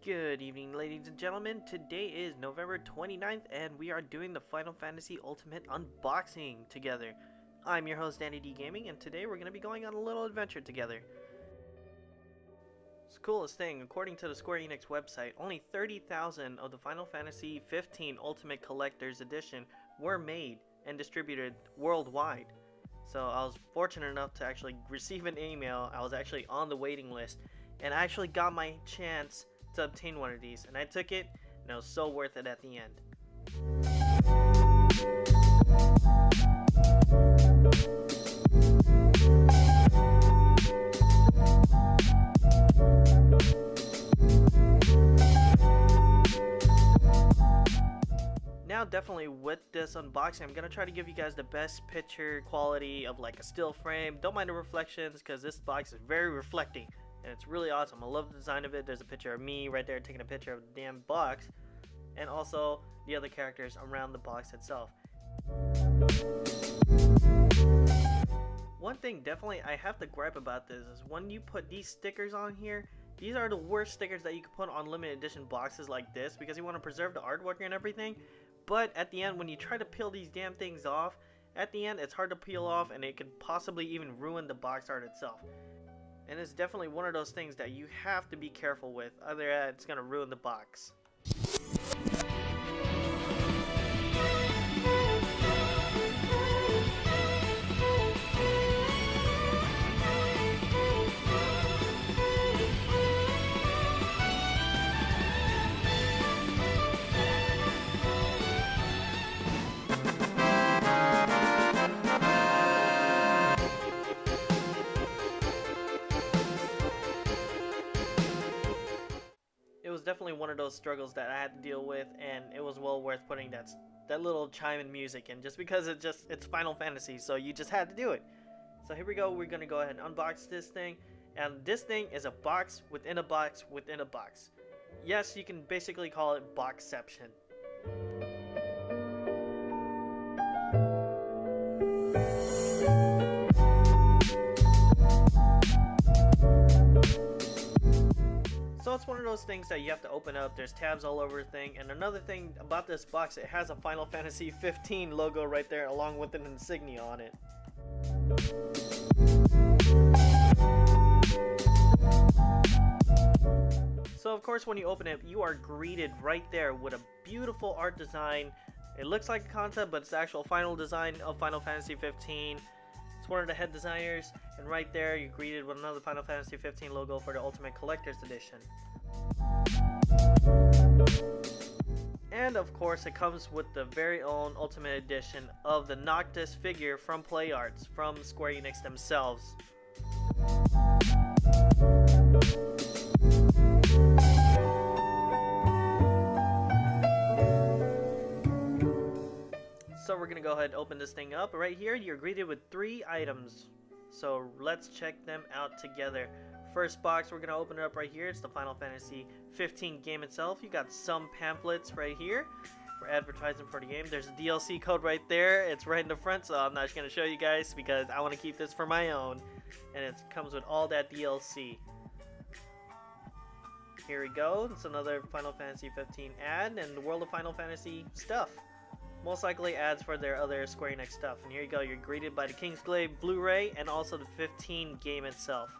Good evening, ladies and gentlemen. Today is November 29th, and we are doing the Final Fantasy Ultimate unboxing together. I'm your host, Danny D Gaming, and today we're going to be going on a little adventure together. It's the coolest thing, according to the Square Enix website, only 30,000 of the Final Fantasy 15 Ultimate Collector's Edition were made and distributed worldwide. So I was fortunate enough to actually receive an email. I was actually on the waiting list, and I actually got my chance to obtain one of these, and I took it, and it was so worth it at the end. Now, definitely with this unboxing, I'm gonna try to give you guys the best picture quality of like a still frame. Don't mind the reflections, because this box is very reflecting. And it's really awesome. I love the design of it. There's a picture of me right there taking a picture of the damn box, and also the other characters around the box itself. One thing definitely I have to gripe about this is when you put these stickers on here, these are the worst stickers that you can put on limited edition boxes like this, because you want to preserve the artwork and everything. But at the end, when you try to peel these damn things off, at the end it's hard to peel off, and it could possibly even ruin the box art itself. And it's definitely one of those things that you have to be careful with, otherwise it's going to ruin the box. It was definitely one of those struggles that I had to deal with, and it was well worth putting that little chime in music in, just because it's Final Fantasy, so you just had to do it. So here we go. We're gonna go ahead and unbox this thing, and this thing is a box within a box within a box. Yes, you can basically call it boxception. So it's one of those things that you have to open up. There's tabs all over the thing. And another thing about this box, it has a Final Fantasy 15 logo right there along with an insignia on it. So of course when you open it, you are greeted right there with a beautiful art design. It looks like a concept, but it's the actual final design of Final Fantasy 15. It's one of the head designers, and right there you're greeted with another Final Fantasy 15 logo for the Ultimate Collector's Edition. And of course it comes with the very own Ultimate Edition of the Noctis figure from PlayArts, from Square Enix themselves. So we're gonna go ahead and open this thing up. Right here you're greeted with 3 items, so let's check them out together. First box, we're gonna open it up right here. It's the Final Fantasy 15 game itself. You got some pamphlets right here for advertising for the game. There's a DLC code right there. It's right in the front, so I'm not gonna show you guys because I want to keep this for my own, and it comes with all that DLC. Here we go. It's another Final Fantasy 15 ad and the World of Final Fantasy stuff. Most likely ads for their other Square Enix stuff. And here you go, you're greeted by the Kingsglaive Blu-ray and also the 15 game itself.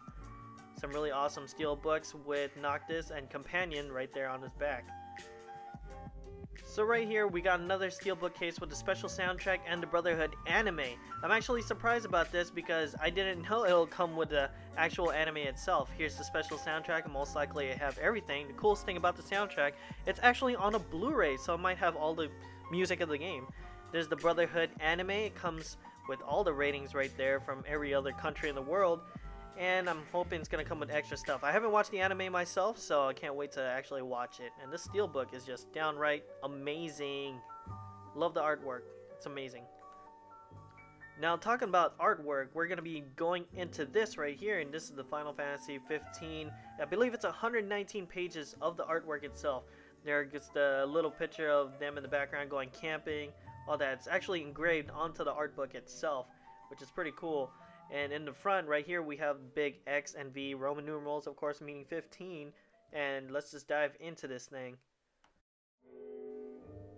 Some really awesome steel books with Noctis and Companion right there on his back. So right here we got another steelbook case with the special soundtrack and the Brotherhood anime. I'm actually surprised about this because I didn't know it'll come with the actual anime itself. Here's the special soundtrack, and most likely it have everything. The coolest thing about the soundtrack, it's actually on a Blu-ray, so it might have all the music of the game. There's the Brotherhood anime. It comes with all the ratings right there from every other country in the world, and I'm hoping it's gonna come with extra stuff. I haven't watched the anime myself, so I can't wait to actually watch it. And this steelbook is just downright amazing. Love the artwork. It's amazing. Now, talking about artwork, we're gonna be going into this right here, and this is the Final Fantasy 15. I believe it's 119 pages of the artwork itself. There's the little picture of them in the background going camping, all that. It's actually engraved onto the art book itself, which is pretty cool. And in the front right here we have big X and V Roman numerals, of course, meaning 15. and let's just dive into this thing.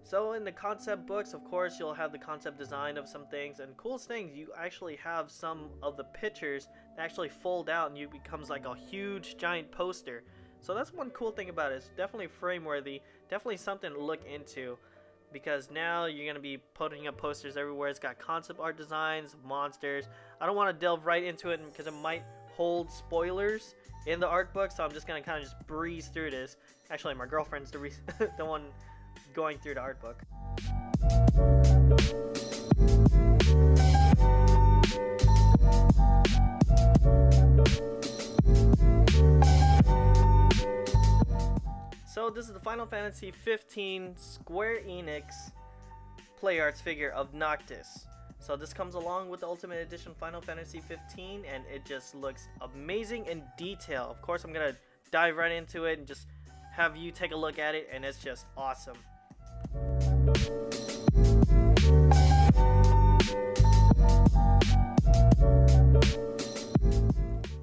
So in the concept books, of course, you'll have the concept design of some things, and coolest thing, you actually have some of the pictures that actually fold out and you becomes like a huge giant poster. So that's one cool thing about it. It's definitely frame worthy, definitely something to look into, because now you're going to be putting up posters everywhere. It's got concept art designs, monsters. I don't want to delve right into it because it might hold spoilers in the art book, so I'm just going to kind of just breeze through this. Actually, my girlfriend's the one going through the art book. So this is the Final Fantasy 15 Square Enix Play Arts figure of Noctis. So this comes along with the Ultimate Edition Final Fantasy 15, and it just looks amazing in detail. Of course, I'm gonna dive right into it and just have you take a look at it, and it's just awesome.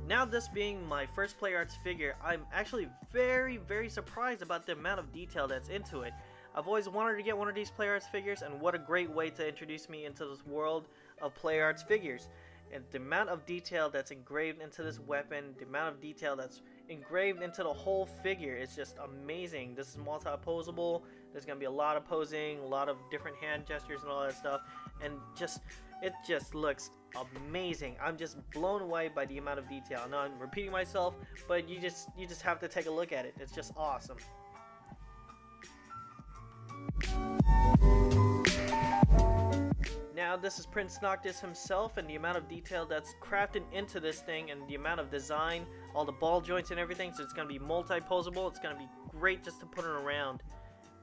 Now, this being my first Play Arts figure, I'm actually very surprised about the amount of detail that's into it. I've always wanted to get one of these Play Arts figures, and what a great way to introduce me into this world of Play Arts figures. And the amount of detail that's engraved into this weapon, the amount of detail that's engraved into the whole figure is just amazing. This is multi-posable. There's going to be a lot of posing, a lot of different hand gestures and all that stuff, and it just looks amazing. I'm just blown away by the amount of detail. I know I'm repeating myself, but you just have to take a look at it. It's just awesome. Now, this is Prince Noctis himself, and the amount of detail that's crafted into this thing, and the amount of design, all the ball joints and everything. So it's going to be multi-posable. It's going to be great just to put it around.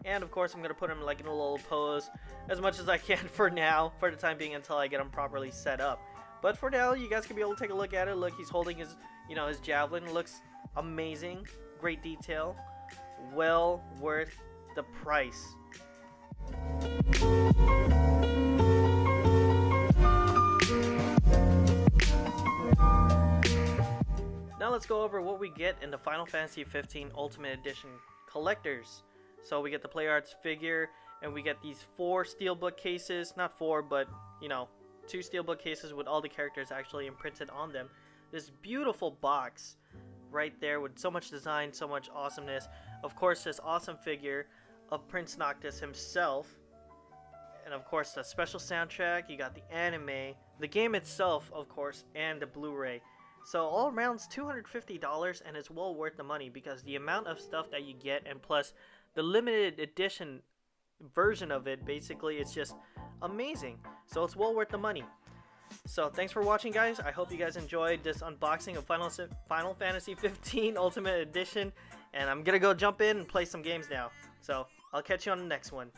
And of course, I'm going to put him like in a little pose as much as I can for now, for the time being, until I get him properly set up. But for now, you guys can be able to take a look at it. Look, he's holding his, his javelin. It looks amazing. Great detail. Well worth the price. Now let's go over what we get in the Final Fantasy 15 Ultimate Edition collectors. So we get the Play Arts figure, and we get these 4 steelbook cases. Not 4, but 2 steelbook cases with all the characters actually imprinted on them. This beautiful box right there with so much design, so much awesomeness. Of course, this awesome figure of Prince Noctis himself. And of course, the special soundtrack. You got the anime, the game itself, of course, and the Blu-ray. So all around it's $250, and it's well worth the money because the amount of stuff that you get, and plus the limited edition version of it, basically, it's just amazing. So it's well worth the money. So thanks for watching, guys. I hope you guys enjoyed this unboxing of Final Fantasy 15 Ultimate Edition, and I'm gonna go jump in and play some games now. So I'll catch you on the next one.